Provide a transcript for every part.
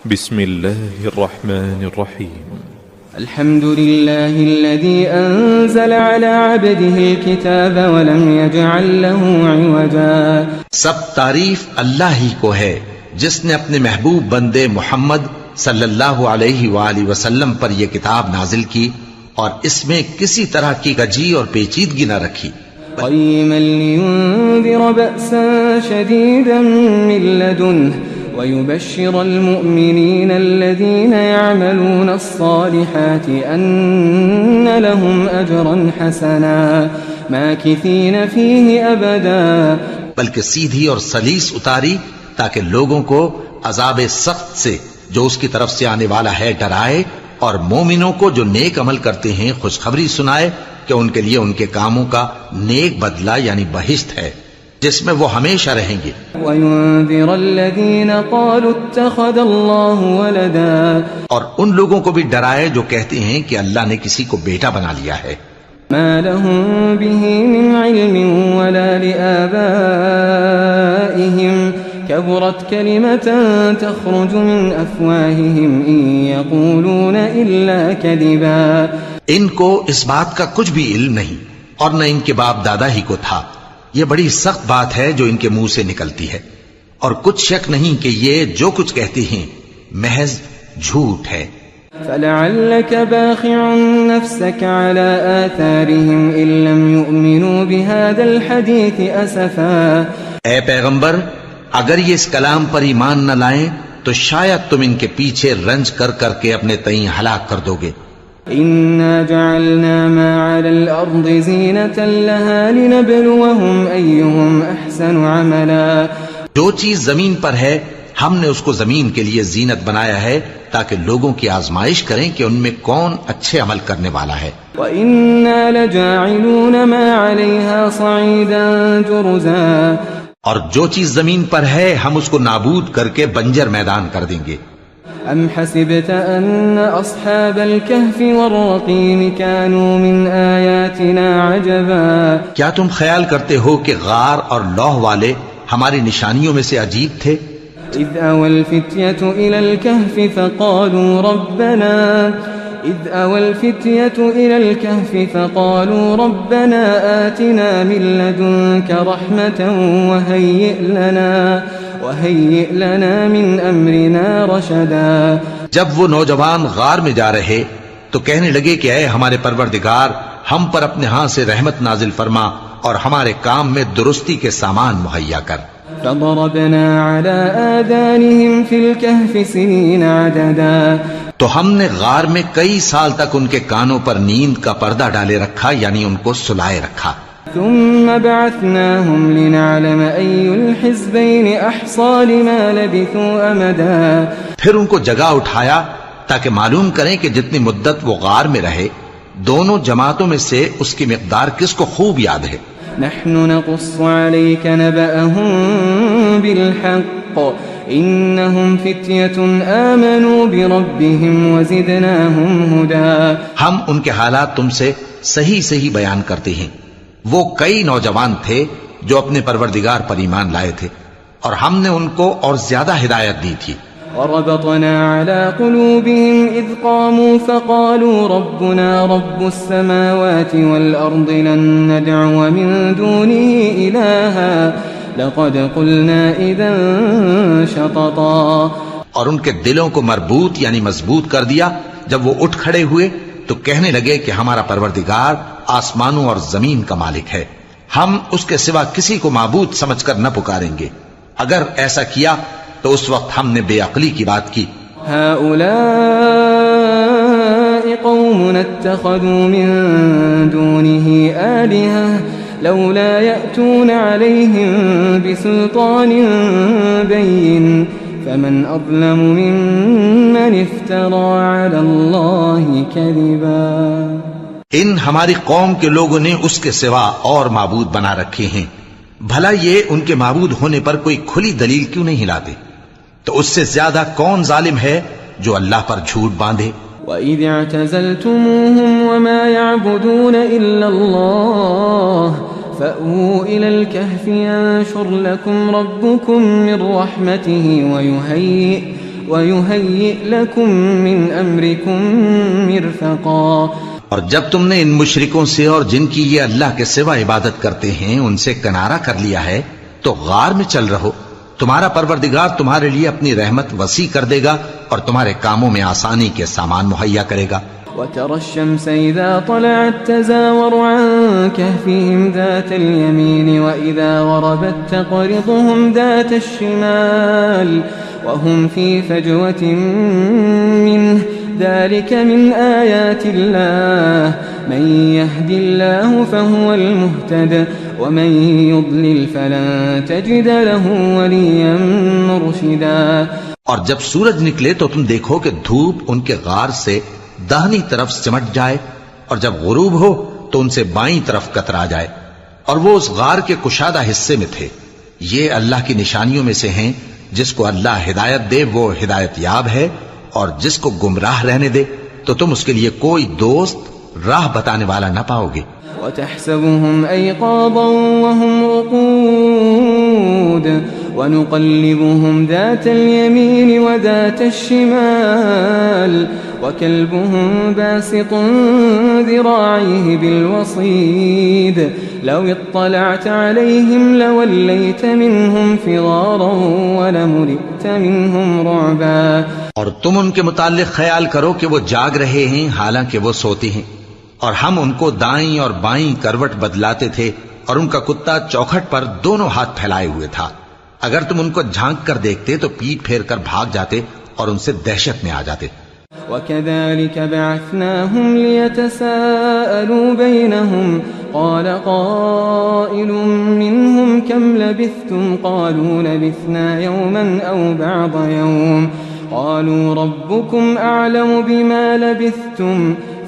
بسم الله الرحمن الرحيم. الحمد لله الذي أنزل على عبده الكتاب ولم يجعل له عوجا. سب تعریف اللہ ہی کو ہے جس نے اپنے محبوب بندے محمد صلی اللہ علیہ وآلہ وسلم پر یہ کتاب نازل کی اور اس میں کسی طرح کی گجی اور پیچیدگی نہ رکھی. قيما لينذر بأسا شديدا من لدنه ويبشر المؤمنين الذين يعملون الصالحات أن لهم أجرا حسنا ماكثين فيه أبدا. بلکہ سیدھی اور سلیس اتاری تاکہ لوگوں کو عذاب سخت سے جو اس کی طرف سے آنے والا ہے ڈرائے، اور مومنوں کو جو نیک عمل کرتے ہیں خوشخبری سنائے کہ ان کے لیے ان کے کاموں کا نیک بدلہ یعنی بہشت ہے جس میں وہ ہمیشہ رہیں گے. وَيُنذِرَ الَّذِينَ قَالُوا اتَّخَذَ اللَّهُ وَلَدًا. اور ان لوگوں کو بھی ڈرائے جو کہتے ہیں کہ اللہ نے کسی کو بیٹا بنا لیا ہے. مَا لَهُم بِهِ مِنْ عِلْمٍ وَلَا لِآبَائِهِمْ كَبُرَتْ كَلِمَةً تَخْرُجُ مِنْ أَفْوَاهِهِمْ إِنْ يَقُولُونَ إِلَّا كَذِبًا. ان کو اس بات کا کچھ بھی علم نہیں اور نہ ان کے باپ دادا ہی کو تھا. یہ بڑی سخت بات ہے جو ان کے منہ سے نکلتی ہے، اور کچھ شک نہیں کہ یہ جو کچھ کہتے ہیں محض جھوٹ ہے. فَلَعَلَّكَ بَاخِعٌ نَفْسَكَ عَلَىٰ آثَارِهِمْ إِن لَّمْ يُؤْمِنُوا بِهَٰذَا الْحَدِيثِ أَسَفًا. اے پیغمبر، اگر یہ اس کلام پر ایمان نہ لائیں تو شاید تم ان کے پیچھے رنج کر کر کے اپنے تئیں ہلاک کر دو گے. إِنَّا جَعَلْنَا مَا عَلَى الْأَرْضِ زِينَةً لَهَا لِنَبْلُوَهُمْ أَيُّهُمْ أَحْسَنُ عَمَلًا. جو چیز زمین پر ہے ہم نے اس کو زمین کے لیے زینت بنایا ہے تاکہ لوگوں کی آزمائش کریں کہ ان میں کون اچھے عمل کرنے والا ہے. وَإِنَّا لَجَاعِلُونَ مَا عَلَيْهَا صَعِيدًا جُرُزًا. اور جو چیز زمین پر ہے ہم اس کو نابود کر کے بنجر میدان کر دیں گے. أَمْ حَسِبْتَ أَنَّ أَصْحَابَ الْكَهْفِ وَالرَّقِيمِ كَانُوا مِنْ آيَاتِنَا عَجَبًا. کیا تم خیال کرتے ہو کہ غار اور لوح والے ہماری نشانیوں میں سے عجیب تھے؟ إِذْ أَوَى الْفِتْيَةُ إِلَى الْكَهْفِ فَقَالُوا رَبَّنَا آتِنَا مِن لَّدُنكَ رَحْمَةً وَهَيِّئْ لَنَا مِنْ أَمْرِنَا رَشَدًا. جب وہ نوجوان غار میں جا رہے تو کہنے لگے کہ اے ہمارے پروردگار، ہم پر اپنے ہاں سے رحمت نازل فرما اور ہمارے کام میں درستی کے سامان مہیا کر. فَضَرَبْنَا عَلَىٰ آذَانِهِمْ فِي الْكَهْفِ سِنِينَ عَدَدًا. تو ہم نے غار میں کئی سال تک ان کے کانوں پر نیند کا پردہ ڈالے رکھا، یعنی ان کو سلائے رکھا. ثم بعثناهم لنعلم أي الحزبين أحصى لما لبثوا أمدا. پھر ان کو جگہ اٹھایا تاکہ معلوم کریں کہ جتنی مدت وہ غار میں رہے دونوں جماعتوں میں سے اس کی مقدار کس کو خوب یاد ہے. نحن نقص عليك نبأهم بالحق إنهم فتية آمنوا بربهم وزدناهم هدى. ہم ان کے حالات تم سے صحیح بیان کرتے ہیں. وہ کئی نوجوان تھے جو اپنے پروردگار پر ایمان لائے تھے اور ہم نے ان کو اور زیادہ ہدایت دی تھی. وربطنا على قلوبهم إذ قاموا فقالوا ربنا رب السماوات والأرض لن ندعو من دونه إلها لقد قلنا إذا شططا. اور ان کے دلوں کو مربوط یعنی مضبوط کر دیا. جب وہ اٹھ کھڑے ہوئے تو کہنے لگے کہ ہمارا پروردگار آسمانوں اور زمین کا مالک ہے، ہم اس کے سوا کسی کو معبود سمجھ کر نہ پکاریں گے. اگر ایسا کیا تو اس وقت ہم نے بے عقلی کی بات کی. هؤلاء قوم اتخذوا من دونه آلهة لولا يأتون عليهم بسلطان بين فمن أظلم ممن افترى على الله كذبا. ان ہماری قوم کے لوگوں نے اس کے سوا اور معبود بنا رکھے ہیں، بھلا یہ ان کے معبود ہونے پر کوئی کھلی دلیل کیوں نہیں لاتے؟ تو اس سے زیادہ کون ظالم ہے جو اللہ پر جھوٹ باندھے. وَإِذِ اعْتَزَلْتُمُوهُمْ وَمَا يَعْبُدُونَ إِلَّا اللَّهَ فَأْوُوا إِلَى الْكَهْفِ يَنشُرْ لَكُمْ رَبُّكُمْ مِنْ رَحْمَتِهِ ويهيئ لكم من أمركم مرفقا. اور جب تم نے ان مشرکوں سے اور جن کی یہ اللہ کے سوا عبادت کرتے ہیں ان سے کنارہ کر لیا ہے تو غار میں چل رہو. تمہارا پروردگار تمہارے لیے اپنی رحمت وسیع کر دے گا اور تمہارے کاموں میں آسانی کے سامان مہیا کرے گا. وترى الشمس إذا طلعت تزاور عن كهفهم ذات اليمين وإذا غربت تقرضهم ذات الشمال وهم في فجوة منه ذلك من آيات الله من يهد الله فهو المهتد ومن يضلل فلن تجد له وليا مرشدا. اور جب سورج نکلے تو تم دیکھو کہ دھوپ ان کے غار سے داہنی طرف سمٹ جائے اور جب غروب ہو تو ان سے بائیں طرف کترا جائے اور وہ اس غار کے کشادہ حصے میں تھے. یہ اللہ کی نشانیوں میں سے ہیں. جس کو اللہ ہدایت دے وہ ہدایت یاب ہے اور جس کو گمراہ رہنے دے تو تم اس کے لیے کوئی دوست راہ بتانے والا نہ پاؤ گے. وتحسبهم أيقاظا وهم رقود ونقلبهم ذات اليمين وذات الشمال وكلبهم باسط ذراعيه بالوصيد لو اطلعت عليهم لوليت منهم فرارا ولملئت منهم رعبا. اور تم ان کے متعلق خیال کرو کہ وہ جاگ رہے ہیں حالانکہ وہ سوتے ہیں اور ہم ان کو دائیں اور بائیں کروٹ بدلاتے تھے اور ان کا کتا چوکھٹ پر دونوں ہاتھ پھیلائے ہوئے تھا. اگر تم ان کو جھانک کر دیکھتے تو پیٹ پھیر کر بھاگ جاتے اور ان سے دہشت میں آ جاتے. وَكَذَلِكَ بَعَثْنَاهُمْ لِيَتَسَاءَلُوا بَيْنَهُمْ قَالَ قَائِلٌ مِّنْهُمْ كَمْ لَبِثْتُمْ قَالُوا لَبِثْنَا يَوْمًا أَوْ بَعْضَ يَوْمٍ قَالُوا رَبُّكُمْ أَعْلَمُ بِمَا لَبِثْتُمْ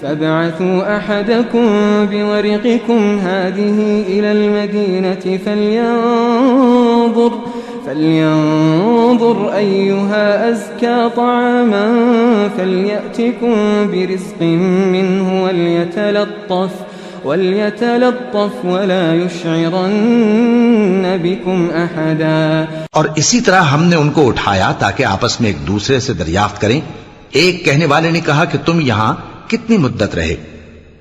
فابعثوا أحدكم بورقكم هذه إلى المدينة فلينظر أيها أزكى طعاما فليأتكم برزق منه وليتلطف ولا يشعرن بكم أحدا. اور اسی طرح ہم نے ان کو اٹھایا تاکہ آپس میں ایک دوسرے سے دریافت کریں. ایک کہنے والے نے کہا کہ تم یہاں کتنی مدت رہے؟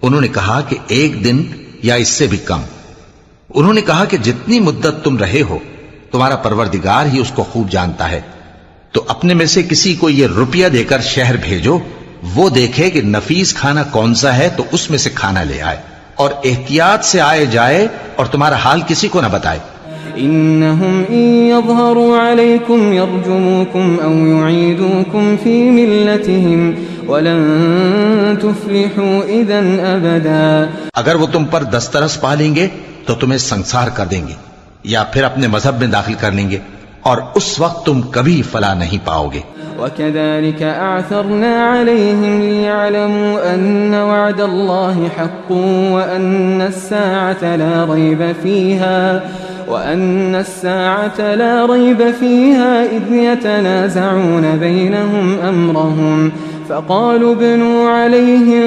انہوں نے کہا کہ 1 دن یا اس سے بھی کم. انہوں نے کہا کہ جتنی مدت تم رہے ہو تمہارا پروردگار ہی اس کو خوب جانتا ہے. تو اپنے میں سے کسی کو یہ روپیہ دے کر شہر بھیجو، وہ دیکھے کہ نفیس کھانا کون سا ہے تو اس میں سے کھانا لے آئے اور احتیاط سے آئے جائے اور تمہارا حال کسی کو نہ بتائے. إنهم إن يظهروا عليكم يرجموكم أو يعيدوكم في ملتهم ولن تفلحوا إذا أبدا. اگر وہ تم پر دسترس پا لیں گے تو تمہیں سنسار کر دیں گے یا پھر اپنے مذہب میں داخل کر لیں گے اور اس وقت تم کبھی فلاح نہیں پاؤ گے. وكذلك أعثرنا عليهم ليعلموا أن وعد الله حق وأن الساعة لا ريب فيها إذ يتنازعون بينهم أمرهم فقالوا ابنوا عليهم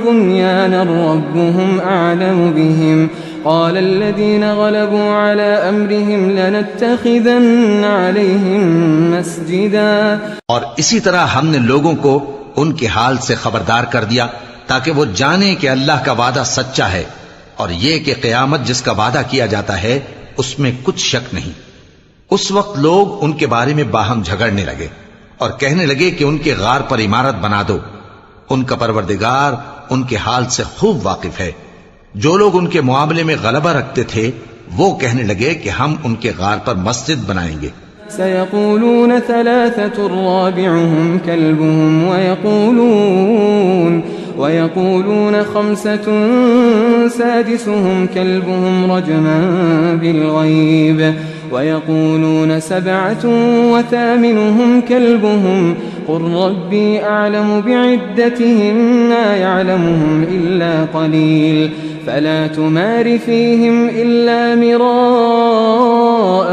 بنيانا ربهم أعلم بهم قال الذين غلبوا على أمرهم لنتخذن عليهم مسجدا. اور اسی طرح ہم نے لوگوں کو ان کے حال سے خبردار کر دیا تاکہ وہ جانیں کہ اللہ کا وعدہ سچا ہے اور یہ کہ قیامت جس کا وعدہ کیا جاتا ہے اس میں کچھ شک نہیں. اس وقت لوگ ان کے بارے میں باہم جھگڑنے لگے اور کہنے لگے کہ ان کے غار پر عمارت بنا دو. ان کا پروردگار ان کے حال سے خوب واقف ہے. جو لوگ ان کے معاملے میں غلبہ رکھتے تھے وہ کہنے لگے کہ ہم ان کے غار پر مسجد بنائیں گے. سيقولون 3 رابعهم كلبهم ويقولون 5 سادسهم كلبهم رجما بالغيب ويقولون 7 وثامنهم كلبهم قل ربي أعلم بعدتهم ما يعلمهم إلا قليل فلا تمار فيهم إلا مراء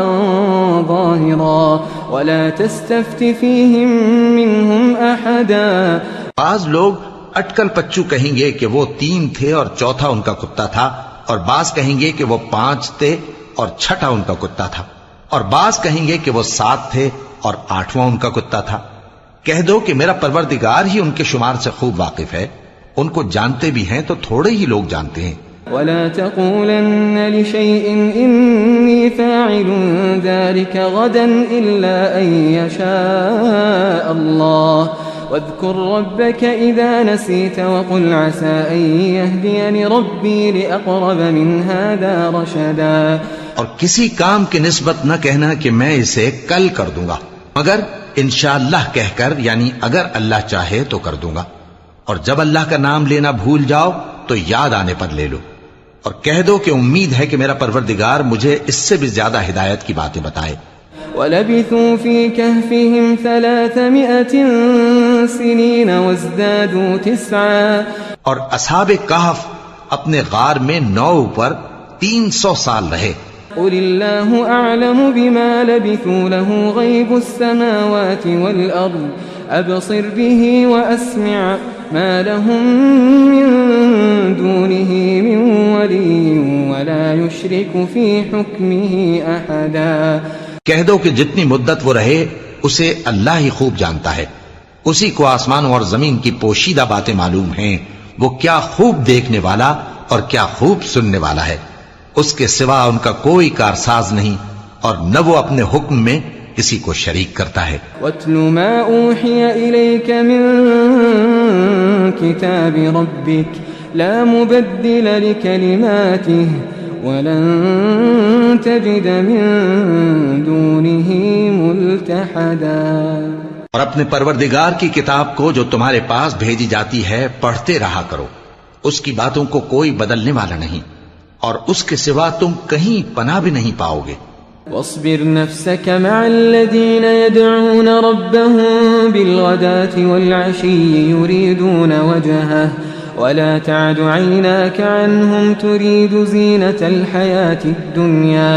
ظاهرا ولا تستفت فيهم منهم أحدا. بعض لوگ اٹکل پچو کہیں گے کہ وہ 3 تھے اور چوتھا ان کا کتا تھا، اور بعض کہیں گے کہ وہ 5 تھے اور چھٹا ان کا کتا تھا، اور بعض کہیں گے کہ وہ 7 تھے اور 8واں ان کا کتا تھا۔ کہہ دو کہ میرا پروردگار ہی ان کے شمار سے خوب واقف ہے، ان کو جانتے بھی ہیں تو تھوڑے ہی لوگ جانتے ہیں۔ ولا تقولن لشيء إني فاعل ذلك غدا إلا أن يشاء الله واذكر ربك إذا نسيت وقل عسى أن يهديني ربي لأقرب من هذا رشدا۔ اور کسی کام کی نسبت نہ کہنا کہ میں اسے کل کر دوں گا، مگر انشاءاللہ کہہ کر، یعنی اگر اللہ چاہے تو کر دوں گا، اور جب اللہ کا نام لینا بھول جاؤ تو یاد آنے پر لے لو، اور کہہ دو کہ امید ہے کہ میرا پروردگار مجھے اس سے بھی زیادہ ہدایت کی باتیں بتائے۔ وَلَبِثُوا فِي كَهْفِهِمْ 300 سِنِينَ وَازْدَادُوا 9۔ اور اصحاب کہف اپنے غار میں 9 پر 300 سال رہے۔ قُلِ اللَّهُ أَعْلَمُ بِمَا لَبِثُوا لَهُ غَيْبُ السَّمَاوَاتِ وَالْأَرْضِ أَبْصِرْ بِهِ وَأَسْمِعْ مَا لَهُم مِّن دُونِهِ مِن وَلِيٍّ وَلَا يُشْرِكُ فِي حُكْمِهِ أَحَدًا۔ کہہ دو کہ جتنی مدت وہ رہے اسے اللہ ہی خوب جانتا ہے، اسی کو آسمانوں اور زمین کی پوشیدہ باتیں معلوم ہیں، وہ کیا خوب دیکھنے والا اور کیا خوب سننے والا ہے، اس کے سوا ان کا کوئی کارساز نہیں، اور نہ وہ اپنے حکم میں کسی کو شریک کرتا ہے۔ وَاتْلُ مَا أُوحِيَ إِلَيْكَ مِن كِتَابِ رَبِّكَ لَا مُبَدِّلَ لِكَلِمَاتِهِ وَلَن تَجِدَ مِن دُونِهِ مُلْتَحَدًا۔ اور اپنے پروردگار کی کتاب کو جو تمہارے پاس بھیجی جاتی ہے پڑھتے رہا کرو، اس کی باتوں کو کوئی بدلنے والا نہیں، اور اس کے سوا تم کہیں پناہ بھی نہیں پاؤ گے۔ واصبر نفسك مع الذين يدعون ربهم بالغداة والعشي يريدون وجهه ولا تعد عيناك عنهم تريد زينة الحياة الدنيا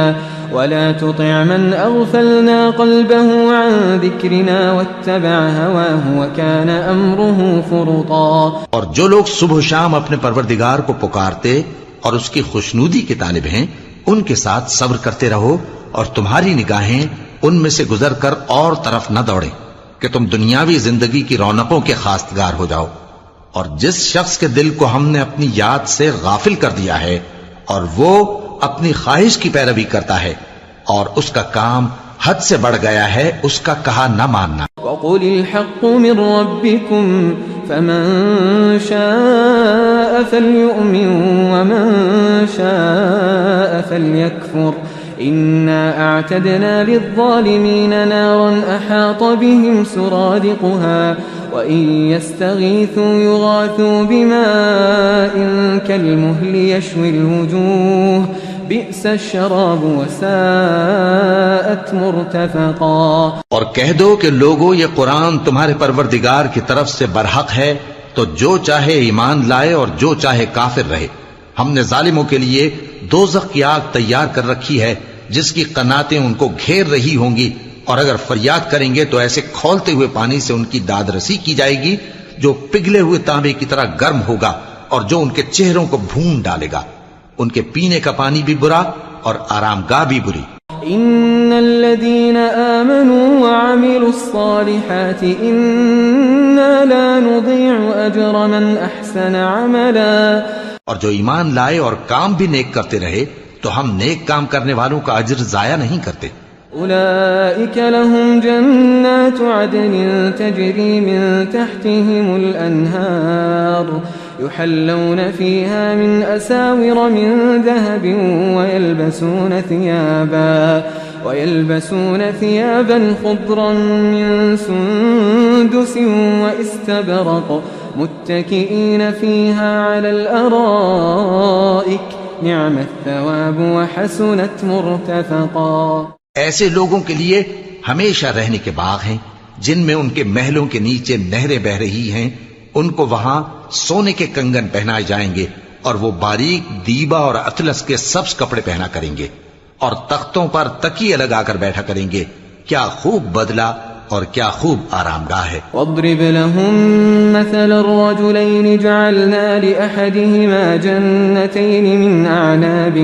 ولا تطع من أغفلنا قلبه عن ذكرنا واتبع هواه وكان أمره فرطا۔ اور جو لوگ صبح و شام اپنے پروردگار کو پکارتے اور اس کی خوشنودی کے طالب ہیں، ان کے ساتھ صبر کرتے رہو، اور تمہاری نگاہیں ان میں سے گزر کر اور طرف نہ دوڑیں کہ تم دنیاوی زندگی کی رونقوں کے خواستگار ہو جاؤ۔ اور جس شخص کے دل کو ہم نے اپنی یاد سے غافل کر دیا ہے اور وہ اپنی خواہش کی پیروی کرتا ہے اور اس کا کام حد سے بڑھ گیا ہے، اس کا کہا نہ ماننا۔ وَقُلِ الْحَقُّ مِن رَّبِّكُمْ فَمَن شَاءَ فَلْيُؤْمِن وَمَن شَاءَ فَلْيَكْفُرْ إِنَّا أَعْتَدْنَا لِلظَّالِمِينَ نَارًا أَحَاطَ بِهِمْ سُرَادِقُهَا وَإِن يَسْتَغِيثُوا يُغَاثُوا بِمَاءٍ كَالْمُهْلِ يَشْوِي الْوُجُوهَ بِئْسَ الشَّرَابُ وَسَاءَتْ مُرْتَفَقًا۔ اور کہہ دو کہ لوگو یہ قرآن تمہارے پروردگار کی طرف سے برحق ہے، تو جو چاہے ایمان لائے اور جو چاہے کافر رہے۔ ہم نے ظالموں کے لیے دوزخ کی آگ تیار کر رکھی ہے جس کی قناتیں ان کو گھیر رہی ہوں گی، اور اگر فریاد کریں گے تو ایسے کھولتے ہوئے پانی سے ان کی داد رسی کی جائے گی جو پگھلے ہوئے تانبے کی طرح گرم ہوگا اور جو ان کے چہروں کو بھون ڈالے گا۔ ان کے پینے کا پانی بھی برا اور آرام گاہ بھی بری۔ ان الذين آمنوا وعملوا الصالحات انا لا نضيع اجر من احسن عملا۔ اور جو ایمان لائے اور کام بھی نیک کرتے رہے تو ہم نیک کام کرنے والوں کا اجر ضائع نہیں کرتے۔ أولئك لهم جنات عدن تجري من تحتهم الأنهار يحلون فيها من أساور من ذهب ويلبسون ثيابا خضرا من سندس واستبرق متكئين فيها على الأرائك نعم الثواب وحسنت مرتفقا۔ ایسے لوگوں کے لیے ہمیشہ رہنے کے باغ ہیں جن میں ان کے محلوں کے نیچے نہریں بہ رہی ہیں، ان کو وہاں سونے کے کنگن پہنائے جائیں گے اور وہ باریک دیبا اور اطلس کے سبز کپڑے پہنا کریں گے اور تختوں پر تکیے لگا کر بیٹھا کریں گے۔ کیا خوب بدلہ اور کیا خوب آرام گاہ ہے۔ واضرب لهم مثل الرجلين جعلنا لأحدهما جنتين من أعناب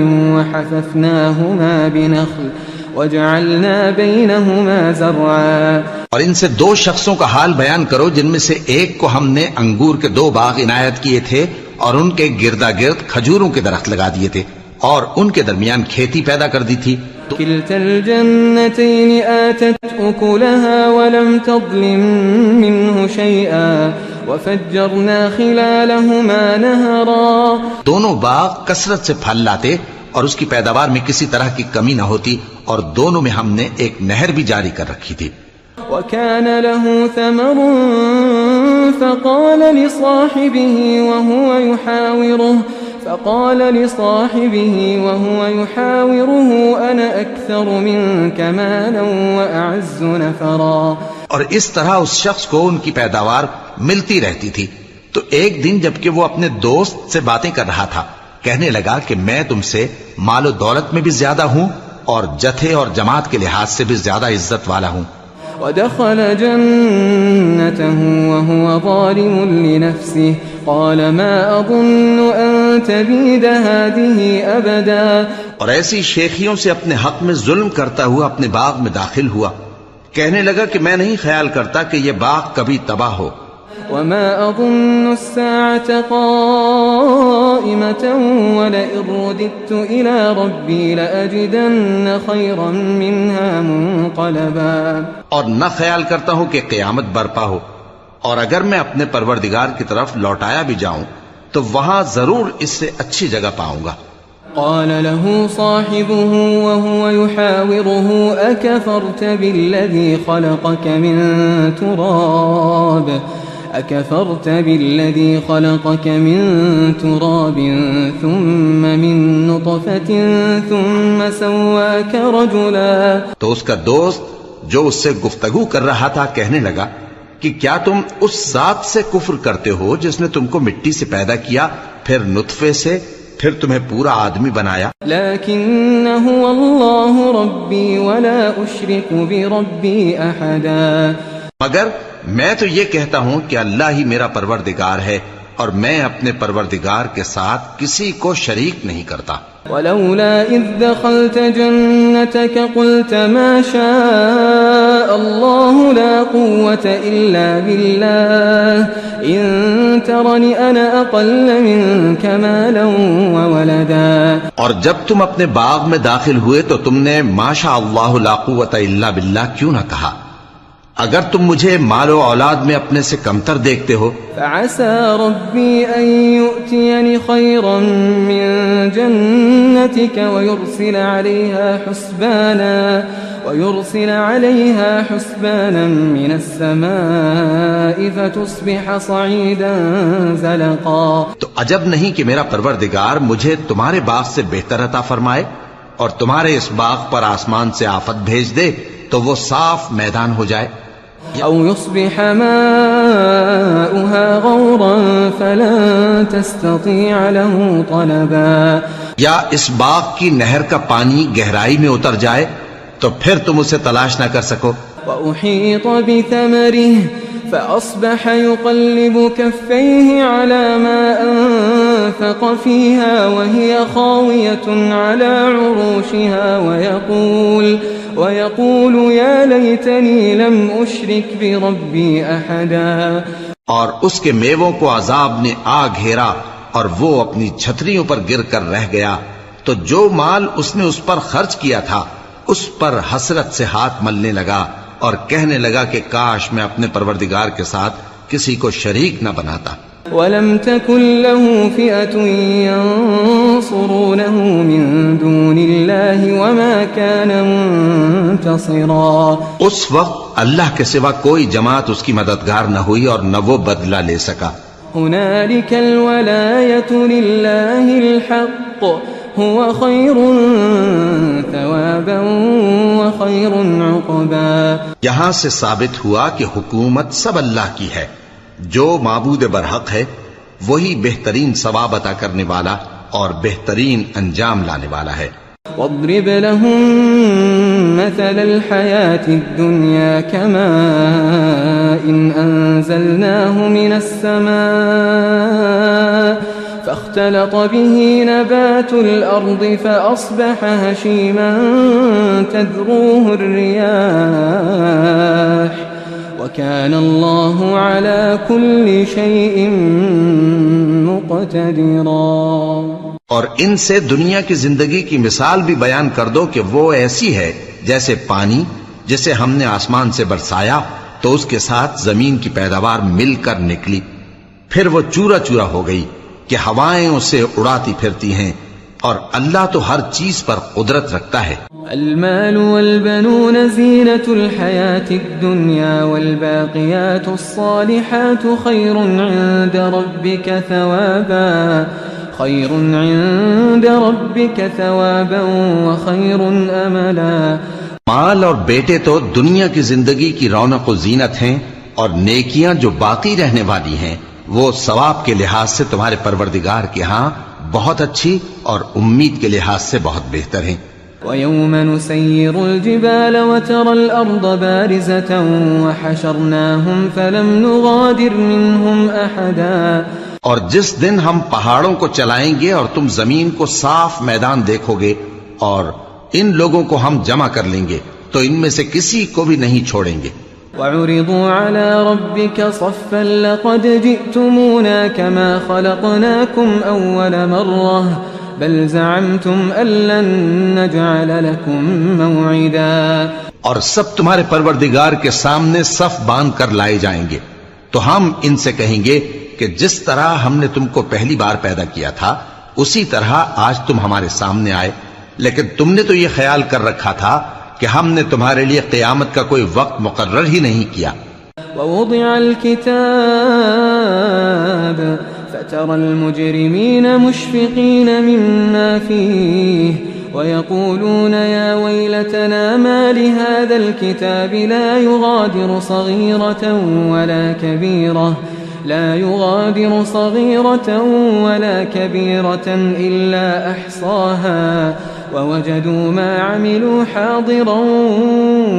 وجعلنا بينهما زرعا اور ان سے دو شخصوں کا حال بیان کرو جن میں سے ایک کو ہم نے انگور کے 2 باغ عنایت کیے تھے اور ان کے گردا گرد کھجوروں کے درخت لگا دیے تھے اور ان کے درمیان کھیتی پیدا کر دی تھی. كلتا الجنتين آتت أكلها ولم تظلم منه شيئا وفجرنا خلالهما نهرا. دونوں باغ کثرت سے پھل لاتے اور اس کی پیداوار میں کسی طرح کی کمی نہ ہوتی اور دونوں میں ہم نے ایک نہر بھی جاری کر رکھی تھی. وكان له ثمر فقال لصاحبه وهو يحاوره أنا أكثر منك مالا وأعز نفرا. اور اس طرح اس شخص کو ان کی پیداوار ملتی رہتی تھی. تو ایک دن جبکہ وہ اپنے دوست سے باتیں کر رہا تھا کہنے لگا کہ میں تم سے مال و دولت میں بھی زیادہ ہوں اور جتھے اور جماعت کے لحاظ سے بھی زیادہ عزت والا ہوں. ودخل جنته وهو ظالم لنفسه قال ما أظن أن تبيد هذه أبدا. اور ایسی شیخیوں سے اپنے حق میں ظلم کرتا ہوا اپنے باغ میں داخل ہوا کہنے لگا کہ میں نہیں خیال کرتا کہ یہ باغ کبھی تباہ ہو. وما أظن الساعة قائمة ولئن رددت إلى ربي لأجدن خيرا منها منقلبا. اور نہ خیال کرتا ہوں کہ قیامت برپا ہو اور اگر میں اپنے پروردگار کی طرف لوٹایا بھی جاؤں تو وہاں ضرور اس سے اچھی جگہ پاؤں گا. قال له صاحبه وهو يحاوره أكفرت بالذي خلقك من تراب ثم من نطفة ثم سواك رجلا. تو اس کا دوست جو اس سے گفتگو کر رہا تھا کہنے لگا کہ کیا تم اس ذات سے کفر کرتے ہو جس نے تم کو مٹی سے پیدا کیا پھر نطفے سے پھر تمہیں پورا آدمی بنایا. لیکن هو اللہ ربی ولا اشرک بربی احدا. مگر میں تو یہ کہتا ہوں کہ اللہ ہی میرا پروردگار ہے اور میں اپنے پروردگار کے ساتھ کسی کو شریک نہیں کرتا. ولولا اذ دخلت جنتك قلت ما شاء الله لا قوة الا بالله ان ترني انا اقل منك مالا وولدا. اور جب تم اپنے باغ میں داخل ہوئے تو تم نے ما شاء اللہ لا قوة الا باللہ کیوں نہ کہا اگر تم مجھے مال و اولاد میں اپنے سے کمتر دیکھتے ہو. فعسى ربي أن يؤتيني خيرا من جنتك ويرسل عليها حسبانا من السماء فتصبح صعيدا زلقا. تو عجب نہیں کہ میرا پروردگار مجھے تمہارے باغ سے بہتر عطا فرمائے اور تمہارے اس باغ پر آسمان سے آفت بھیج دے تو وہ صاف میدان ہو جائے. أو يصبح ماؤها غورا فلن تستطيع له طلبا. یا اس باغ کی نہر کا پانی گہرائی میں اتر جائے تو پھر تم اسے تلاش نہ کر سکو. وأحيط بثمره فأصبح يقلب كفيه على ما أنفق فيها وهي خاوية على عروشها ويقول يا ليتني لم أشرك بربي أحدا. اور اس کے میووں کو عذاب نے آ گھیرا اور وہ اپنی چھتریوں پر گر کر رہ گیا تو جو مال اس نے اس پر خرچ کیا تھا اس پر حسرت سے ہاتھ ملنے لگا اور کہنے لگا کہ کاش میں اپنے پروردگار کے ساتھ کسی کو شریک نہ بناتا. وَلَمْ تَكُنْ لَهُ فِئَةٌ يَنصُرُونَهُ مِن دُونِ اللَّهِ وَمَا كَانَ مُنْتَصِرًا. اس وقت اللہ کے سوا کوئی جماعت اس کی مددگار نہ ہوئی اور نہ وہ بدلہ لے سکا. هُنَالِكَ الْوَلَایَةُ لِلَّهِ الْحَقِّ هُوَ خَيْرٌ ثَوَابًا وَخَيْرٌ عُقْبًا. یہاں سے ثابت ہوا کہ حکومت سب اللہ کی ہے. جو معبود برحق ہے وہی بہترین ثواب عطا کرنے والا اور بہترین انجام لانے والا ہے. واضرب لهم مثل الحياة الدنيا كماء أنزلناه من السماء فاختلط به نبات الأرض فأصبح هشيما تذروه الرياح وكان الله على كل شيء مقتدرا. اور ان سے دنیا کی زندگی کی مثال بھی بیان کر دو کہ وہ ایسی ہے جیسے پانی جسے ہم نے آسمان سے برسایا تو اس کے ساتھ زمین کی پیداوار مل کر نکلی، پھر وہ چورا چورا ہو گئی کہ ہوائیں اسے اڑاتی پھرتی ہیں، اور اللہ تو ہر چیز پر قدرت رکھتا ہے. المال والبنون زينة الحياة الدنيا والباقيات الصالحات خير عند ربك ثوابا وخير املا. مال اور بیٹے تو دنیا کی زندگی کی رونق و زینت ہیں، اور نیکیاں جو باقی رہنے والی ہیں وہ ثواب کے لحاظ سے تمہارے پروردگار کے ہاں بہت اچھی اور امید کے لحاظ سے بہت بہتر ہیں. وَيَوْمَ نُسَيِّرُ الْجِبَالَ وَتَرَى الْأَرْضَ بَارِزَةً وَحَشَرْنَاهُمْ فَلَمْ نُغَادِرْ مِنْهُمْ أَحَدًا. اور جس دن ہم پہاڑوں کو چلائیں گے اور تم زمین کو صاف میدان دیکھو گے اور ان لوگوں کو ہم جمع کر لیں گے تو ان میں سے کسی کو بھی نہیں چھوڑیں گے. وَعُرِضُوا عَلَى رَبِّكَ صَفًّا لَقَدْ جِئْتُمُونَا كَمَا خَلَقْنَاكُمْ أَوَّلَ مَرَّةٍ بَلْ زَعَمْتُمْ أَن لَّن نَّجْعَلَ لَكُم مَّوْعِدًا. اور سب تمہارے پروردگار کے سامنے صف باندھ کر لائے جائیں گے تو ہم ان سے کہیں گے کہ جس طرح ہم نے تم کو پہلی بار پیدا کیا تھا اسی طرح آج تم ہمارے سامنے آئے، لیکن تم نے تو یہ خیال کر رکھا تھا کہ ہم نے تمہارے لیے قیامت کا کوئی وقت مقرر ہی نہیں کیا. ووضع الكتاب فترى المجرمين مشفقين مما فيه ويقولون يا ويلتنا ما لهذا الكتاب لا يغادر صغيرة ولا كبيرة إلا أحصاها ووجدوا ما عملوا حاضرا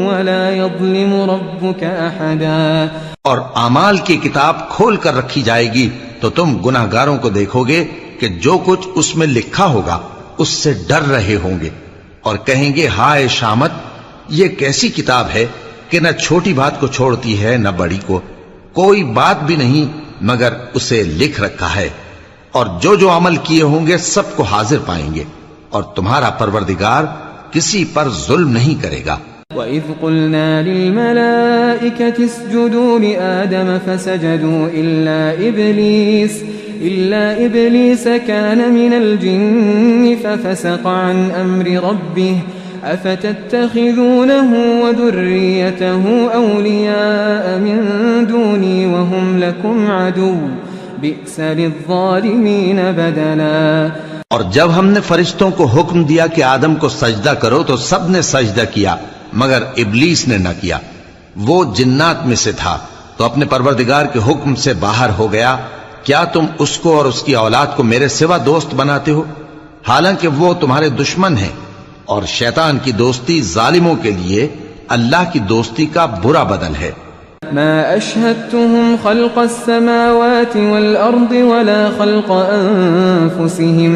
ولا يظلم ربك أحدا. اور اعمال کی کتاب کھول کر رکھی جائے گی تو تم گناہگاروں کو دیکھو گے کہ جو کچھ اس میں لکھا ہوگا اس سے ڈر رہے ہوں گے اور کہیں گے ہائے شامت، یہ کیسی کتاب ہے کہ نہ چھوٹی بات کو چھوڑتی ہے نہ بڑی کو، کوئی بات بھی نہیں مگر اسے لکھ رکھا ہے، اور جو جو عمل کیے ہوں گے سب کو حاضر پائیں گے، اور تمہارا پروردگار کسی پر ظلم نہیں کرے گا. وَإِذْ قُلْنَا لِلْمَلَائِكَةِ اسْجُدُوا لِآدَمَ فَسَجَدُوا إِلَّا إِبْلِيسَ كَانَ مِنَ الْجِنِّ فَفَسَقَ عَنْ أَمْرِ رَبِّهِ أَفَتَتَّخِذُونَهُ وَذُرِّيَّتَهُ أَوْلِيَاءَ مِن دُونِي وَهُمْ لَكُمْ عَدُوٌّ بِئْسَ لِلظَّالِمِينَ بَدَلًا. اور جب ہم نے فرشتوں کو حکم دیا کہ آدم کو سجدہ کرو تو سب نے سجدہ کیا مگر ابلیس نے نہ کیا، وہ جنات میں سے تھا تو اپنے پروردگار کے حکم سے باہر ہو گیا. کیا تم اس کو اور اس کی اولاد کو میرے سوا دوست بناتے ہو حالانکہ وہ تمہارے دشمن ہیں، اور شیطان کی دوستی ظالموں کے لیے اللہ کی دوستی کا برا بدل ہے. ما أشهدتهم خلق السماوات والأرض ولا خلق أنفسهم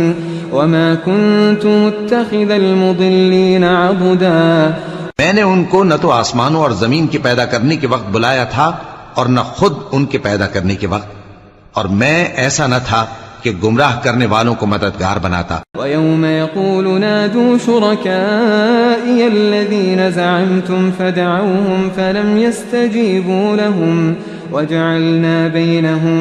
وما كنت متخذ المضلين عضدا. میں نے ان کو نہ تو آسمانوں اور زمین کی پیدا کرنے کے وقت بلایا تھا اور نہ خود ان کے پیدا کرنے کے وقت، اور میں ایسا نہ تھا کہ گمراہ کرنے والوں کو مددگار بناتا. وَيَوْمَ يَقُولُ نَادُوا شُرَكَائِيَ الَّذِينَ زَعَمْتُمْ فَدَعَوْهُمْ فَلَمْ يَسْتَجِيبُوا لَهُمْ وَجَعَلْنَا بَيْنَهُمْ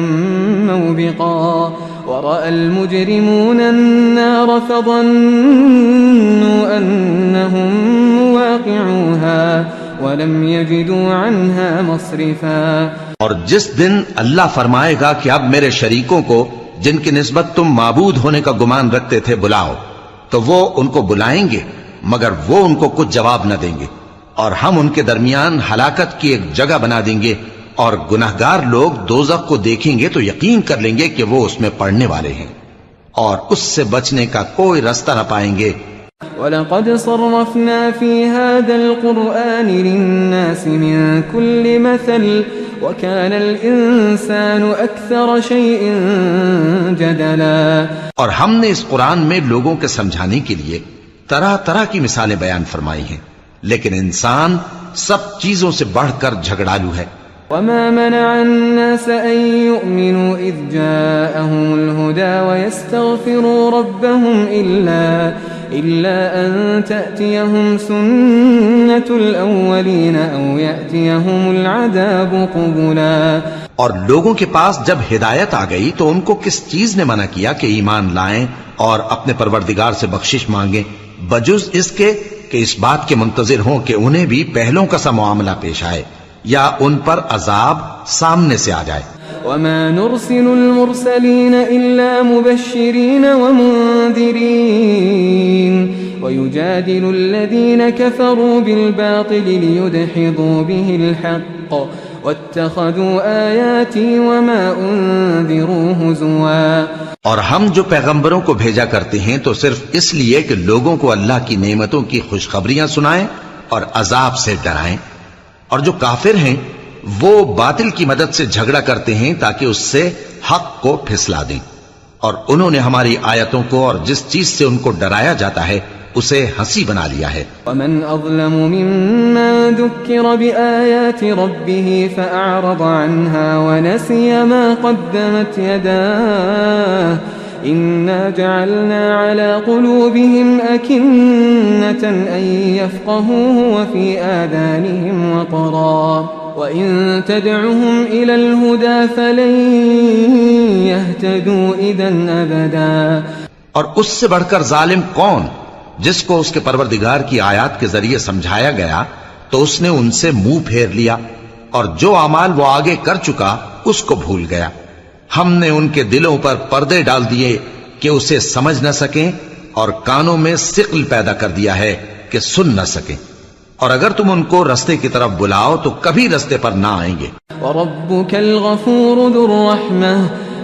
مَوْبِقًا. وَرَأَى الْمُجْرِمُونَ النَّارَ فَظَنُّوا أَنَّهُمْ مُوَاقِعُوهَا وَلَمْ يَجِدُوا عَنْهَا مَصْرِفًا. اور جس دن اللہ فرمائے گا کہ اب میرے شریکوں کو جن کی نسبت تم معبود ہونے کا گمان رکھتے تھے بلاؤ، تو وہ ان کو بلائیں گے مگر وہ ان کو کچھ جواب نہ دیں گے، اور ہم ان کے درمیان ہلاکت کی ایک جگہ بنا دیں گے، اور گناہگار لوگ دوزخ کو دیکھیں گے تو یقین کر لیں گے کہ وہ اس میں پڑنے والے ہیں، اور اس سے بچنے کا کوئی راستہ نہ پائیں گے. وَلَقَدْ صَرَّفْنَا فِي هَذَا الْقُرْآنِ لِلنَّاسِ مِنْ كُلِّ مَثَلٍ وَكَانَ الْإِنسَانُ أَكْثَرَ شَيْءٍ جَدَلًا۔ اور ہم نے اس قرآن میں لوگوں کے سمجھانے کے لیے طرح طرح کی مثالیں بیان فرمائی ہیں، لیکن انسان سب چیزوں سے بڑھ کر جھگڑالو ہے۔ وما منع الناس أن يؤمنوا إذ جاءهم الهدى ويستغفروا ربهم إلا أن تأتيهم سنة الأولين أو يأتيهم العذاب قبلا۔ اور لوگوں کے پاس جب ہدایت آ گئی تو ان کو کس چیز نے منع کیا کہ ایمان لائیں اور اپنے پروردگار سے بخشش مانگیں، بجز اس کے کہ اس بات کے منتظر ہوں کہ انہیں بھی پہلوں کا سا معاملہ پیش آئے یا ان پر عذاب سامنے سے آ جائے۔ وما نرسل المرسلين إلا مبشرين ومنذرين ويجادل الذين كفروا بالباطل ليدحضوا به الحق واتخذوا آياتي وما أنذروا هزوا۔ اور ہم جو پیغمبروں کو بھیجا کرتے ہیں تو صرف اس لیے کہ لوگوں کو اللہ کی نعمتوں کی خوشخبریاں سنائیں اور عذاب سے ڈرائیں، اور جو کافر ہیں وہ باطل کی مدد سے جھگڑا کرتے ہیں تاکہ اس سے حق کو پھسلا دیں، اور انہوں نے ہماری آیتوں کو اور جس چیز سے ان کو ڈرایا جاتا ہے اسے ہنسی بنا لیا ہے۔ ومن اظلم ممن ذکر بآیات ربه فأعرض عنها ونسي ما قدمت يداه إنا جعلنا على قلوبهم أكنة أن يفقهوه وفي آذانهم وقرا وإن تدعهم إلى الهدى فلن يهتدوا إذا أبدا۔ اور اس سے بڑھ کر ظالم کون جس کو اس کے پروردگار کی آیات کے ذریعے سمجھایا گیا تو اس نے ان سے منہ پھیر لیا، اور جو اعمال وہ آگے کر چکا اس کو بھول گیا۔ ہم نے ان کے دلوں پر پردے ڈال دیے کہ اسے سمجھ نہ سکیں، اور کانوں میں ثقل پیدا کر دیا ہے کہ سن نہ سکیں، اور اگر تم ان کو رستے کی طرف بلاؤ تو کبھی رستے پر نہ آئیں گے۔ وَرَبُّكَ الْغَفُورُ ذُو الرَّحْمَةِ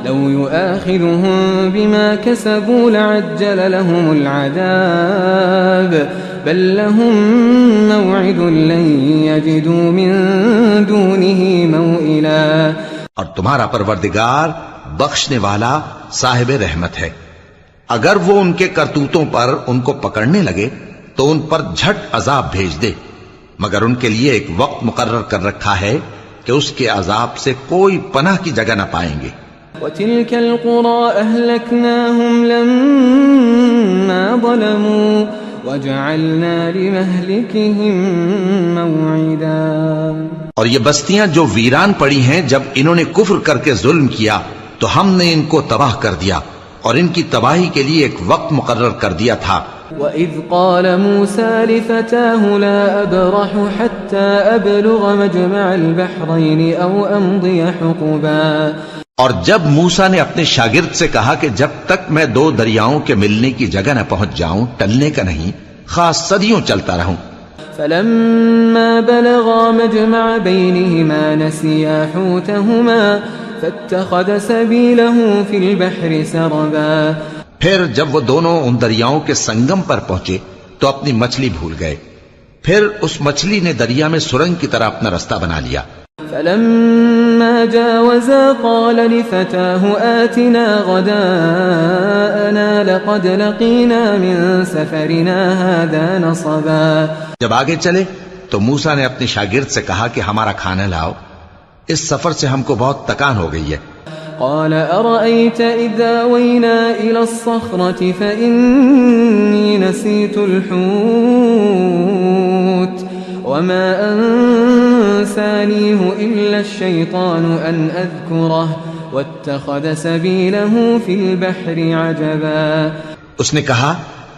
لَوْ يُؤَاخِذُهُم بِمَا كَسَبُوا لَعَجَّلَ لَهُمُ الْعَذَابَ بَل لَّهُم مَّوْعِدٌ لَّن يَجِدُوا مِن دُونِهِ مَوْئِلًا۔ اور تمہارا پروردگار بخشنے والا صاحب رحمت ہے، اگر وہ ان کے کرتوتوں پر ان کو پکڑنے لگے تو ان پر جھٹ عذاب بھیج دے، مگر ان کے لیے ایک وقت مقرر کر رکھا ہے کہ اس کے عذاب سے کوئی پناہ کی جگہ نہ پائیں گے۔ وَتِلْكَ الْقُرَىٰ أَهْلَكْنَاهُمْ لَمَّا ظَلَمُوا وَجَعَلْنَا لِمَهْلِكِهِم مَّوْعِدًا۔ اور یہ بستیاں جو ویران پڑی ہیں جب انہوں نے کفر کر کے ظلم کیا تو ہم نے ان کو تباہ کر دیا، اور ان کی تباہی کے لیے ایک وقت مقرر کر دیا تھا۔ وَإِذْ قَالَ مُوسَىٰ لِفَتَاهُ لَا أَبْرَحُ حَتَّىٰ أَبْلُغَ مَجْمَعَ الْبَحْرَيْنِ أَوْ أَمْضِيَ حُقُبًا۔ اور جب موسیٰ نے اپنے شاگرد سے کہا کہ جب تک میں دو دریاؤں کے ملنے کی جگہ نہ پہنچ جاؤں ٹلنے کا نہیں، خاص صدیوں چلتا رہوں۔ فَلَمَّا بَلَغَا مَجْمَعَ بَيْنِهِمَا نَسِيَا حُوتَهُمَا فَاتَّخَذَ سَبِيلَهُ فِي الْبَحْرِ سَرَبًا۔ پھر جب وہ دونوں ان دریاؤں کے سنگم پر پہنچے تو اپنی مچھلی بھول گئے، پھر اس مچھلی نے دریا میں سرنگ کی طرح اپنا رستہ بنا لیا۔ فَلَمَّا جَاوَزَا قَالَ لِفَتَاهُ آتِنَا غَدَاءَنَا لَقَدْ لَقِينَا مِن سَفَرِنَا هَٰذَا نَصَبًا۔ جب آگے چلے تو موسیٰ نے اپنے شاگرد سے کہا کہ ہمارا کھانا لاؤ، اس سفر سے ہم کو بہت تکان ہو گئی ہے۔ قال أرأيت إذا وينا إلى الصخرة فإني نسيت الحوت وما أنسانيه إلا الشيطان أن أذكره واتخذ سبيله في البحر عجبا۔ اس نے کہا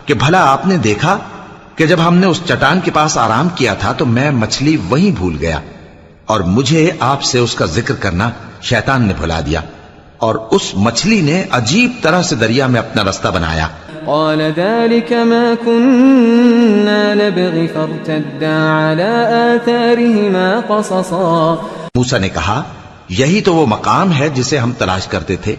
کہ بھلا آپ نے دیکھا کہ جب ہم نے اس چٹان کے پاس آرام کیا تھا تو میں مچھلی وہیں بھول گیا، اور مجھے آپ سے اس کا ذکر کرنا شیطان نے بھلا دیا، اور اس مچھلی نے عجیب طرح سے دریا میں اپنا رستہ بنایا۔ قال ذلك ما كنا نبغي فارتدا على آثارهما قصصا۔ موسیٰ نے کہا یہی تو وہ مقام ہے جسے ہم تلاش کرتے تھے،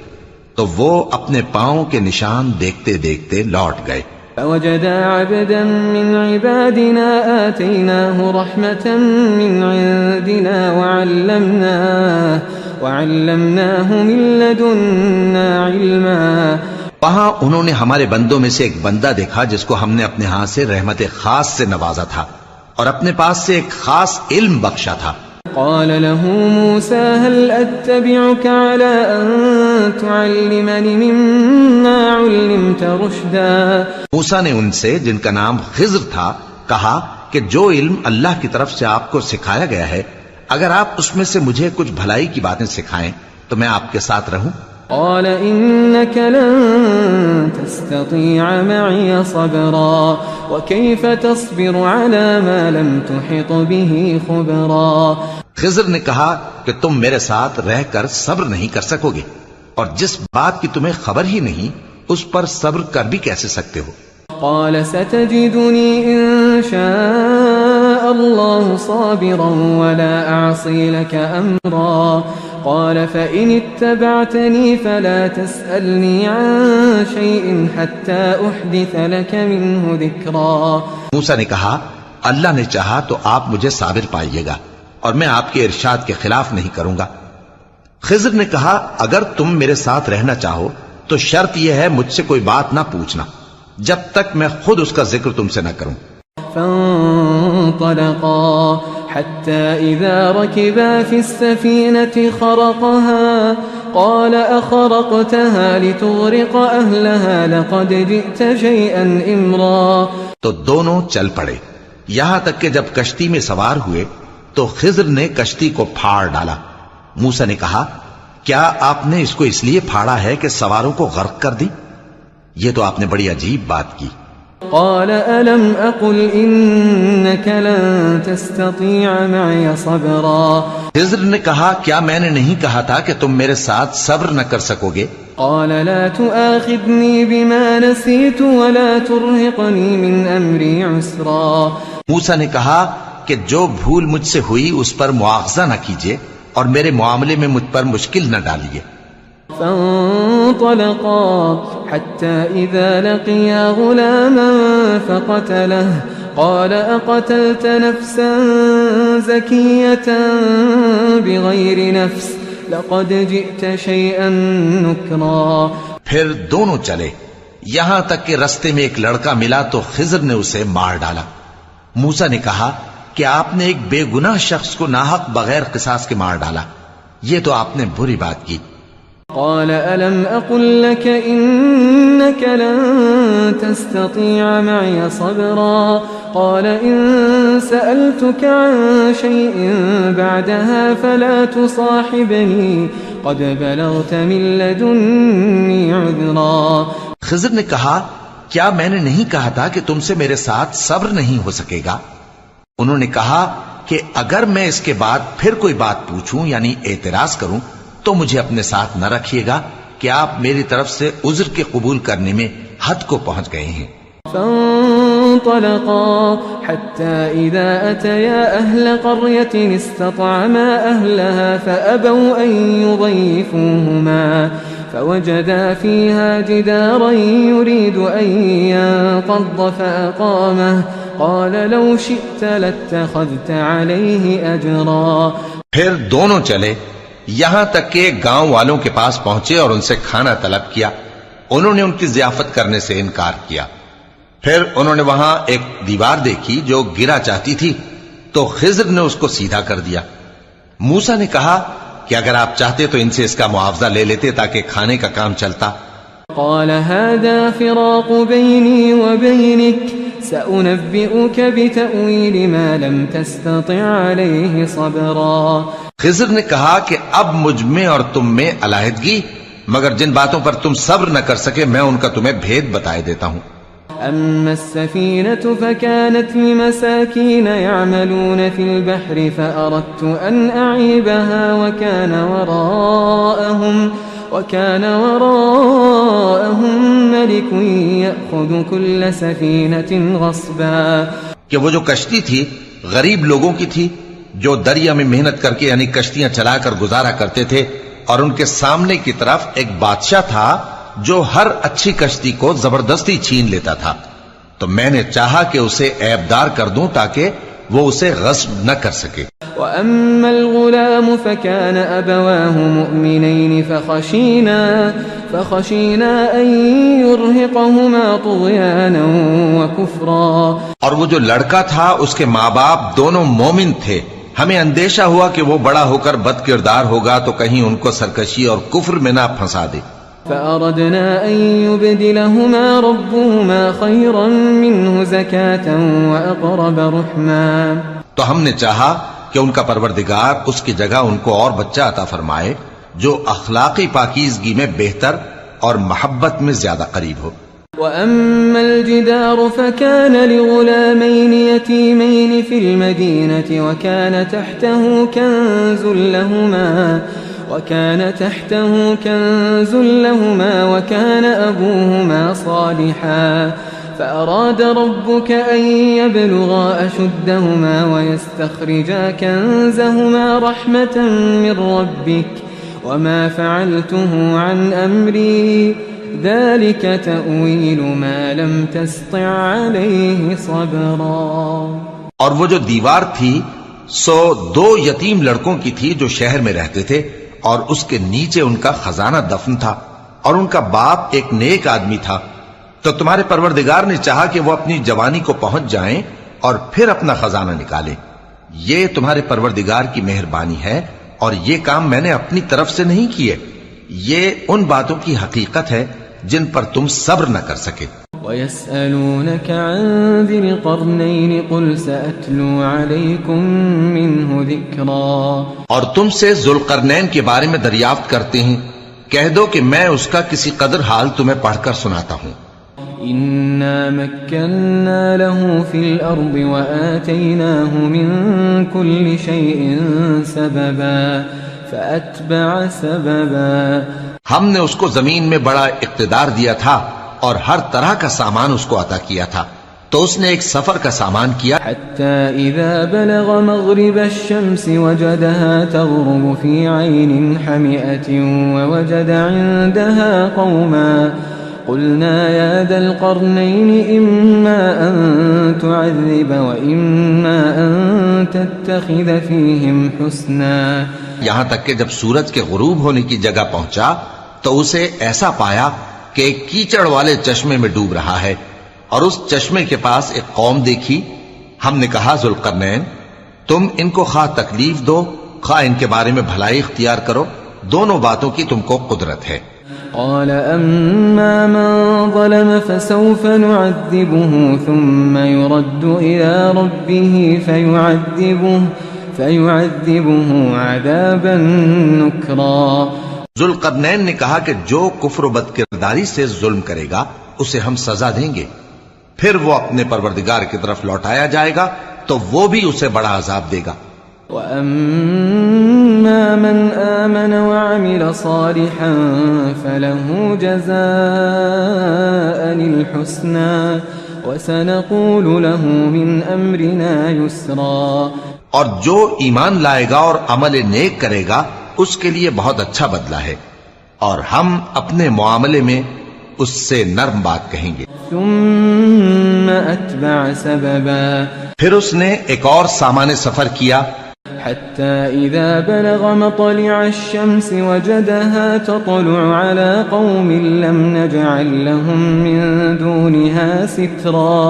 تو وہ اپنے پاؤں کے نشان دیکھتے دیکھتے لوٹ گئے۔ فوجدا عبدا من عبادنا آتيناه رحمة من عندنا وعلمناه من لدنا علما. وہاں انہوں نے ہمارے بندوں میں سے ایک بندہ دیکھا جس کو ہم نے اپنے ہاں سے رحمت خاص سے نوازا تھا اور اپنے پاس سے ایک خاص علم بخشا تھا. قال له موسى هل أتبعك على أن تعلمني مما علمت رشدا. موسیٰ نے ان سے جن کا نام خضر تھا کہا کہ جو علم اللہ کی طرف سے آپ کو سکھایا گیا ہے اگر آپ اس میں سے مجھے کچھ بھلائی کی باتیں سکھائیں تو میں آپ کے ساتھ رہوں. قال إنك لن تستطيع معي صبرا وكيف تصبر على ما لم تحط به خبرا. خضر نے کہا کہ تم میرے ساتھ رہ کر صبر نہیں کر سکو گے اور جس بات کی تمہیں خبر ہی نہیں اس پر صبر کر بھی کیسے سکتے ہو. قال ستجدني إن شاء الله صابرا ولا أعصي لك أمرا. قال فإن اتبعتني فلا تسألني عن شيء حتى أحدث لك منه ذكرا. موسیٰ نے کہا اللہ نے چاہا تو آپ مجھے صابر پائیے گا اور میں آپ کے ارشاد کے خلاف نہیں کروں گا. خضر نے کہا اگر تم میرے ساتھ رہنا چاہو تو شرط یہ ہے مجھ سے کوئی بات نہ پوچھنا جب تک میں خود اس کا ذکر تم سے نہ کروں. فانطلقا حتى إذا ركبا في السفينة خرقها قال أخرقتها لتغرق أهلها لقد جئت شيئا إمرا. تو دونوں چل پڑے یہاں تک کہ جب کشتی میں سوار ہوئے تو خضر نے کشتی کو پھاڑ ڈالا. موسیٰ نے کہا کیا آپ نے اس کو اس لیے پھاڑا ہے کہ سواروں کو غرق کر دی؟ یہ تو آپ نے بڑی عجیب بات کی. قال ألم أقل إنك لن تستطيع معي صبرا. خضر نے کہا کیا میں نے نہیں کہا تھا کہ تم میرے ساتھ صبر نہ کر سکو گے؟ قال لا تؤاخذني بما نسيت ولا ترهقني من أمري عسرا. موسیٰ نے کہا کہ جو بھول مجھ سے ہوئی اس پر مواخذہ نہ کیجیے اور میرے معاملے میں مجھ پر مشکل نہ ڈالیے. فانطلقا حتى إذا لقيا غلاما فقتله قال أقتلت نفسا زكية بغير نفس لقد جئت شيئا نكرا. پھر دونوں چلے یہاں تک کہ رستے میں ایک لڑکا ملا تو خضر نے اسے مار ڈالا. موسیٰ نے کہا کہ آپ نے ایک بے گناہ شخص کو ناحق بغیر قصاص کے مار ڈالا. یہ تو آپ نے بری بات کی. قال ألم أقل لك إنك لن تستطيع معي صبرا. قال إن سألتك عن شيء بعدها فلا تصاحبني قد بلغت من لدني عذرا. خضر نے کہا کیا میں نے نہیں کہا تھا کہ تم سے میرے ساتھ صبر نہیں ہو سکے گا؟ انہوں نے کہا کہ اگر میں اس کے بعد پھر کوئی بات پوچھوں یعنی اعتراض کروں تو مجھے اپنے ساتھ نہ رکھیے گا کہ آپ میری طرف سے عذر کے قبول کرنے میں حد کو پہنچ گئے ہیں. فانطلقا حتى إذا أتيا أهل قرية استطعما أهلها فأبوا أن يضيفوهما فوجدا فيها جدارا يريد أن ينقض فأقامه قال لو شئت لاتخذت عليه أجرا. پھر دونوں چلے یہاں تک کہ گاؤں والوں کے پاس پہنچے اور ان سے کھانا طلب کیا. انہوں نے ان کی ضیافت کرنے سے انکار کیا. پھر انہوں نے وہاں ایک دیوار دیکھی جو گرا چاہتی تھی تو خضر نے اس کو سیدھا کر دیا. موسیٰ نے کہا کہ اگر آپ چاہتے تو ان سے اس کا معاوضہ لے لیتے تاکہ کھانے کا کام چلتا. قال هذا فراق بيني وبينك سأنبئك بتأويل ما لم تستطع عليه صبرا. خضر نے کہا کہ اب مجھ میں اور تم میں علیحدگی مگر جن باتوں پر تم صبر نہ کر سکے میں ان کا تمہیں بھید بتائے دیتا ہوں. أما السفينة فكانت لمساكين يعملون في البحر فأردت أن أعيبها وكان وراءهم ملك يأخذ كل سفينة غصبا. کہ وہ جو کشتی تھی غریب لوگوں کی تھی جو دریا میں محنت کر کے یعنی کشتیاں چلا کر گزارا کرتے تھے اور ان کے سامنے کی طرف ایک بادشاہ تھا جو ہر اچھی کشتی کو زبردستی چھین لیتا تھا. تو میں نے چاہا کہ اسے عیبدار کر دوں تاکہ وہ اسے غصب نہ کر سکے. وأما الغلام فكان أبواه مؤمنين فخشينا أن يرهقهما طغيانا وكفرا. اور وہ جو لڑکا تھا اس کے ماں باپ دونوں مومن تھے، ہمیں اندیشہ ہوا کہ وہ بڑا ہو کر بد کردار ہوگا تو کہیں ان کو سرکشی اور کفر میں نہ پھنسا دے. فأردنا أن يبدلهما ربهما خيرا منه زكاة وأقرب رحما. تو ہم نے چاہا کہ ان کا پروردگار اس کی جگہ ان کو اور بچہ عطا فرمائے جو اخلاقی پاکیزگی میں بہتر اور محبت میں زیادہ قریب ہو. وأما الجدار فكان لغلامين يتيمين في المدينة وكان تحته كنز لهما وكان أبوهما صالحا فأراد ربك أن يبلغا أشدهما ويستخرجا كنزهما رحمة من ربك وما فعلته عن أمري ذلك تأويل ما لم تستطع عليه صبرا. اور وہ جو دیوار تھی سو 2 یتیم لڑکوں کی تھی جو شہر میں رہتے تھے، اور اس کے نیچے ان کا خزانہ دفن تھا، اور ان کا باپ ایک نیک آدمی تھا. تو تمہارے پروردگار نے چاہا کہ وہ اپنی جوانی کو پہنچ جائیں اور پھر اپنا خزانہ نکالیں. یہ تمہارے پروردگار کی مہربانی ہے، اور یہ کام میں نے اپنی طرف سے نہیں کیے. یہ ان باتوں کی حقیقت ہے جن پر تم صبر نہ کر سکے. وَيَسْأَلُونَكَ عَنْ ذِي الْقَرْنَيْنِ قُلْ سَأَتْلُو عَلَيْكُمْ مِنْهُ ذِكْرًا. اور تم سے ذوالقرنین کے بارے میں دریافت کرتے ہیں، کہہ دو کہ میں اس کا کسی قدر حال تمہیں پڑھ کر سناتا ہوں. إِنَّا مَكَّنَّا لَهُ فِي الْأَرْضِ وَآتَيْنَاهُ مِنْ كُلِّ شَيْءٍ سَبَبًا فَأَتْبَعَ سَبَبًا. ہم نے اس کو زمین میں بڑا اقتدار دیا تھا اور ہر طرح کا سامان اس کو عطا کیا تھا، تو اس نے ایک سفر کا سامان کیا. حتى إذا بلغ مغرب الشمس وجدها تغرب في عين حمئة ووجد عندها قوما قلنا يا ذا القرنين إما أن تعذب وإما أن تتخذ فيهم حسنا. یہاں تک کہ جب سورج کے غروب ہونے کی جگہ پہنچا تو اسے ایسا پایا کہ ایک کیچڑ والے چشمے میں ڈوب رہا ہے، اور اس چشمے کے پاس ایک قوم دیکھی. ہم نے کہا ذوالقرنین تم ان کو خواہ تکلیف دو خواہ ان کے بارے میں بھلائی اختیار کرو، دونوں باتوں کی تم کو قدرت ہے. قال أما من ظلم فسوف نعذبه ثم يرد إلى ربه فيعذبه عذابا نكرا. ذوالقرنین نے کہا کہ جو کفر و بد کرداری سے ظلم کرے گا اسے ہم سزا دیں گے، پھر وہ اپنے پروردگار کی طرف لوٹایا جائے گا تو وہ بھی اسے بڑا عذاب دے گا. وَأَمَّا مَنْ آمَنَ وَعَمِلَ صَالِحًا فَلَهُ جَزَاءً الْحُسْنَى وَسَنَقُولُ لَهُ مِنْ أَمْرِنَا يُسْرًا. اور جو ایمان لائے گا اور عمل نیک کرے گا اس کے لیے بہت اچھا بدلہ ہے، اور ہم اپنے معاملے میں اس سے نرم بات کہیں گے. ثم أتبع سببا. پھر اس نے ایک اور سامان سفر کیا حتى إذا بلغ مطلع الشمس وجدها تطلع على قوم لم نجعل لهم من دونها سترا.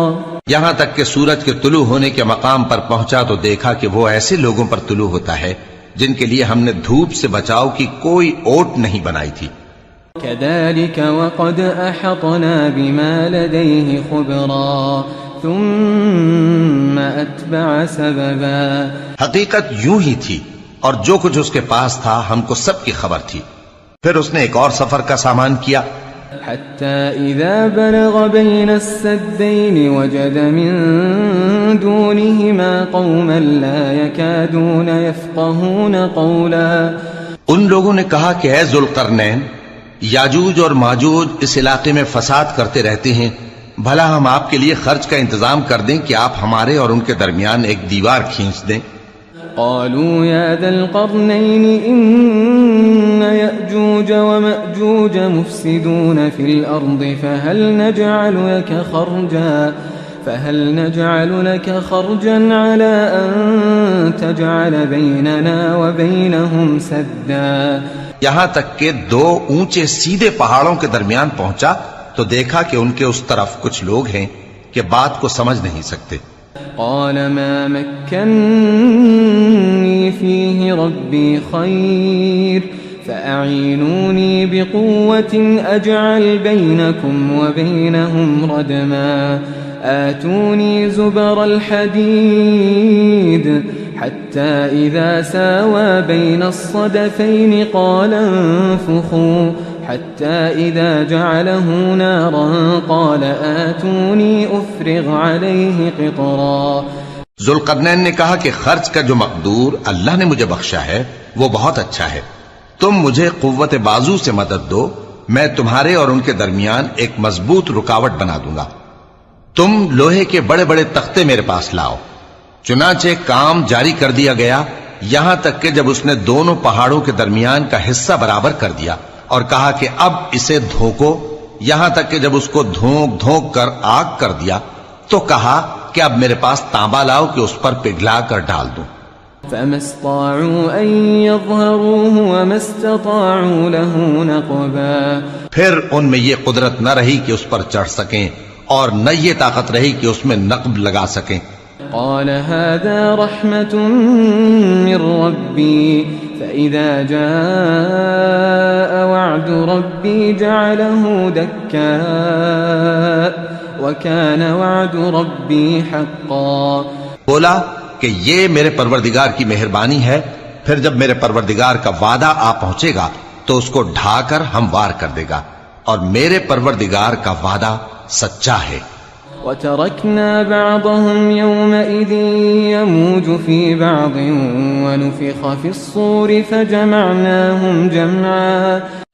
یہاں تک کہ سورج کے طلوع ہونے کے مقام پر پہنچا تو دیکھا کہ وہ ایسے لوگوں پر طلوع ہوتا ہے جن کے لیے ہم نے دھوپ سے بچاؤ کی کوئی اوٹ نہیں بنائی تھی. كذلك وقد أحطنا بما لديه خبرا ثم أتبع سببا. حقیقت یوں ہی تھی، اور جو کچھ اس کے پاس تھا ہم کو سب کی خبر تھی. پھر اس نے ایک اور سفر کا سامان کیا حتى إذا بلغ بين السدين وجد من دونهما قوما لا يكادون يفقهون قولا. ان لوگوں نے کہا کہ اے ذوالقرنین یاجوج اور ماجوج اس علاقے میں فساد کرتے رہتے ہیں، بھلا ہم آپ کے لیے خرچ کا انتظام کر دیں کہ آپ ہمارے اور ان کے درمیان ایک دیوار کھینچ دیں. قالوا يا ذا القرنين إن يأجوج ومأجوج مفسدون في الأرض فهل نجعل لك خرجا على أن تجعل بيننا وبينهم سدا؟ یہاں تک کہ دو اونچے سیدھے پہاڑوں کے درمیان پہنچا تو دیکھا کہ ان کے اس طرف کچھ لوگ ہیں کہ بات کو سمجھ نہیں سکتے. قال ما مكنني فيه ربي خير فأعينوني بقوة أجعل بينكم وبينهم ردما آتوني زبر الحديد حتى إذا ساوى بين الصدفين قال انفخوا حتى إذا جعله نارا قال آتوني أفرغ عليه قطرا. ذوالقرنین نے کہا کہ خرچ کا جو مقدور اللہ نے مجھے بخشا ہے وہ بہت اچھا ہے. تم مجھے قوت بازو سے مدد دو، میں تمہارے اور ان کے درمیان ایک مضبوط رکاوٹ بنا دوں گا. تم لوہے کے بڑے بڑے تختے میرے پاس لاؤ. چنانچہ کام جاری کر دیا گیا یہاں تک کہ جب اس نے دونوں پہاڑوں کے درمیان کا حصہ برابر کر دیا اور کہا کہ اب اسے دھوکو، یہاں تک کہ جب اس کو دھونک دھونک کر آگ کر دیا تو کہا کہ اب میرے پاس تانبا لاؤ کہ اس پر پگھلا کر ڈال دوں. فما استطاعوا أن يظهروه وما استطاعوا له نقبا. پھر ان میں یہ قدرت نہ رہی کہ اس پر چڑھ سکیں اور نہ یہ طاقت رہی کہ اس میں نقب لگا سکیں. قال هذا رحمة من ربي فإذا جاء وعد ربي جعله دكاء وكان وعد ربي حقا. بولا کہ یہ میرے پروردگار کی مہربانی ہے، پھر جب میرے پروردگار کا وعدہ آ پہنچے گا تو اس کو ڈھا کر ہموار کر دے گا، اور میرے پروردگار کا وعدہ سچا ہے. وَتَرَكْنَا بَعْضَهُمْ يَوْمَئِذٍ يَمُوجُ فِي بَعْضٍ وَنُفِخَ فِي الصُّورِ فَجَمَعْنَاهُمْ جَمْعًا.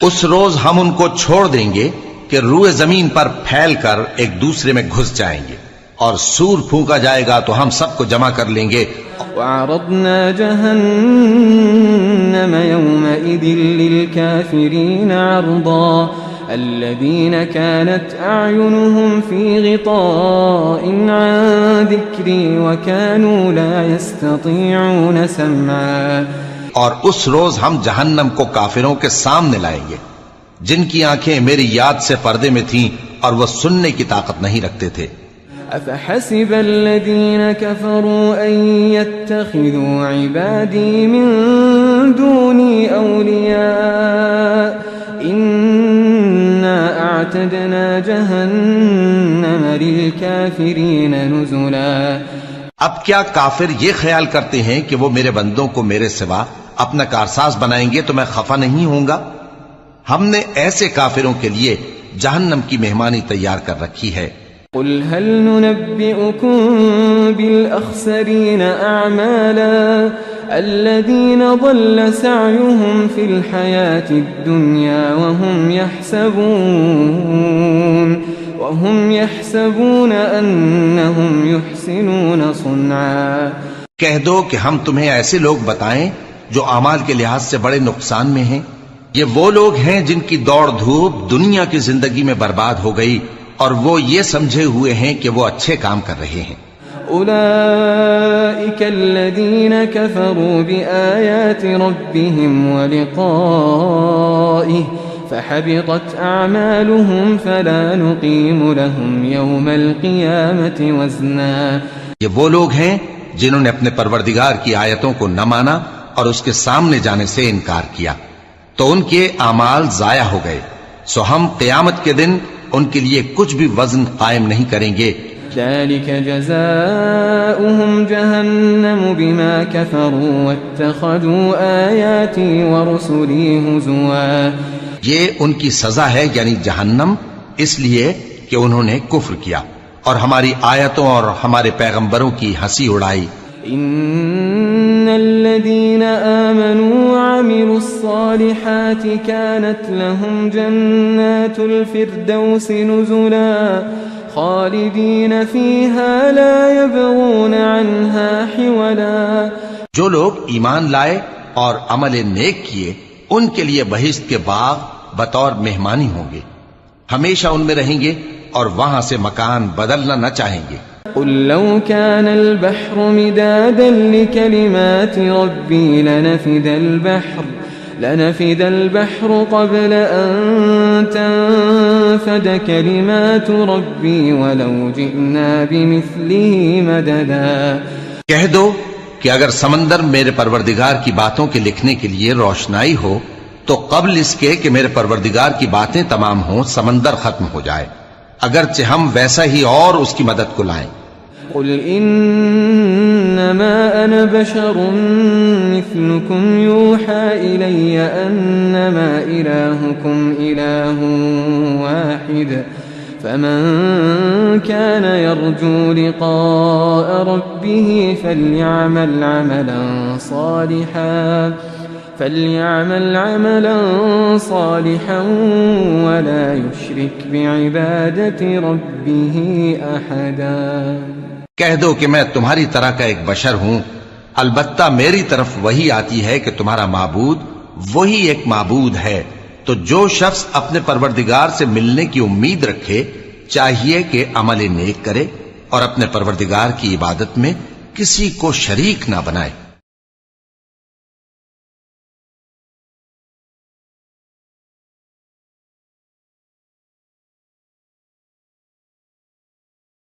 اس روز ہم ان کو چھوڑ دیں گے کہ روئے زمین پر پھیل کر ایک دوسرے میں گھس جائیں گے، اور سور پھونکا جائے گا تو ہم سب کو جمع کر لیں گے. وَعَرَضْنَا جَهَنَّمَ يَوْمَئِذٍ لِلْكَافِرِينَ عَرْضًا الَّذِينَ كَانَتْ أَعْيُنُهُمْ فِي غِطَاءٍ عَنْ ذِكْرِي وَكَانُوا لَا يَسْتَطِيعُونَ سَمْعًا. اور اس روز ہم جہنم کو کافروں کے سامنے لائیں گے جن کی آنکھیں میری یاد سے پردے میں تھیں اور وہ سننے کی طاقت نہیں رکھتے تھے. أفحسب الذين كفروا أن يتخذوا عبادي من دوني أولياء إنا أعتدنا جهنم للكافرين نزلا. اب کیا کافر یہ خیال کرتے ہیں کہ وہ میرے بندوں کو میرے سوا اپنا کارساز بنائیں گے تو میں خفا نہیں ہوں گا؟ ہم نے ایسے کافروں کے لیے جہنم کی مہمانی تیار کر رکھی ہے. قل هل ننبئكم بالأخسرين أعمالا الذين ضل سعيهم في الحياة الدنيا وهم يحسبون أنهم يحسنون صنعا. کہہ دو کہ ہم تمہیں ایسے لوگ بتائیں جو اعمال کے لحاظ سے بڑے نقصان میں ہیں. یہ وہ لوگ ہیں جن کی دوڑ دھوپ دنیا کی زندگی میں برباد ہو گئی اور وہ یہ سمجھے ہوئے ہیں کہ وہ اچھے کام کر رہے ہیں. أولئك الذين كفروا بآيات ربهم ولقائه فحبطت أعمالهم فلا نقيم لهم يوم القيامة وزنا. یہ وہ لوگ ہیں جنہوں نے اپنے پروردگار کی آیتوں کو نہ مانا اور اس کے سامنے جانے سے انکار کیا تو ان کے اعمال ضائع ہو گئے، سو ہم قیامت کے دن ان کے لیے کچھ بھی وزن قائم نہیں کریں گے. ذلك جزاؤهم جهنم بما كفروا واتخذوا آياتي ورسلي هزوا. یہ ان کی سزا ہے یعنی جہنم، اس لیے کہ انہوں نے کفر کیا اور ہماری آیتوں اور ہمارے پیغمبروں کی ہنسی اڑائی. ان الذين آمنوا وعملوا الصالحات كانت لهم جنات الفردوس نزلا خالدين فيها لا يبغون عنها حولا. جو لوگ ایمان لائے اور عمل نیک کیے ان کے لیے بہشت کے باغ بطور مہمانی ہوں گے، ہمیشہ ان میں رہیں گے اور وہاں سے مکان بدلنا نہ چاہیں گے. قل لو كان البحر مدادا لكلمات ربي لنفد البحر قبل أن تنفد كلمات ربي ولو جئنا بمثله مددا۔ کہہ دو کہ اگر سمندر میرے پروردگار کی باتوں کے لکھنے کے لیے روشنائی ہو تو قبل اس کے کہ میرے پروردگار کی باتیں تمام ہوں سمندر ختم ہو جائے، اگرچہ ہم ویسا ہی اور اس کی مدد کو لائیں۔ قل انما انا بشر مثلكم يوحى الي انما الهكم اله واحد فمن كان يرجو لقاء ربه فليعمل عملا صالحا ولا يشرك بعبادة ربه احدا۔ کہہ دو کہ میں تمہاری طرح کا ایک بشر ہوں، البتہ میری طرف وہی آتی ہے کہ تمہارا معبود وہی ایک معبود ہے، تو جو شخص اپنے پروردگار سے ملنے کی امید رکھے چاہیے کہ عمل نیک کرے اور اپنے پروردگار کی عبادت میں کسی کو شریک نہ بنائے۔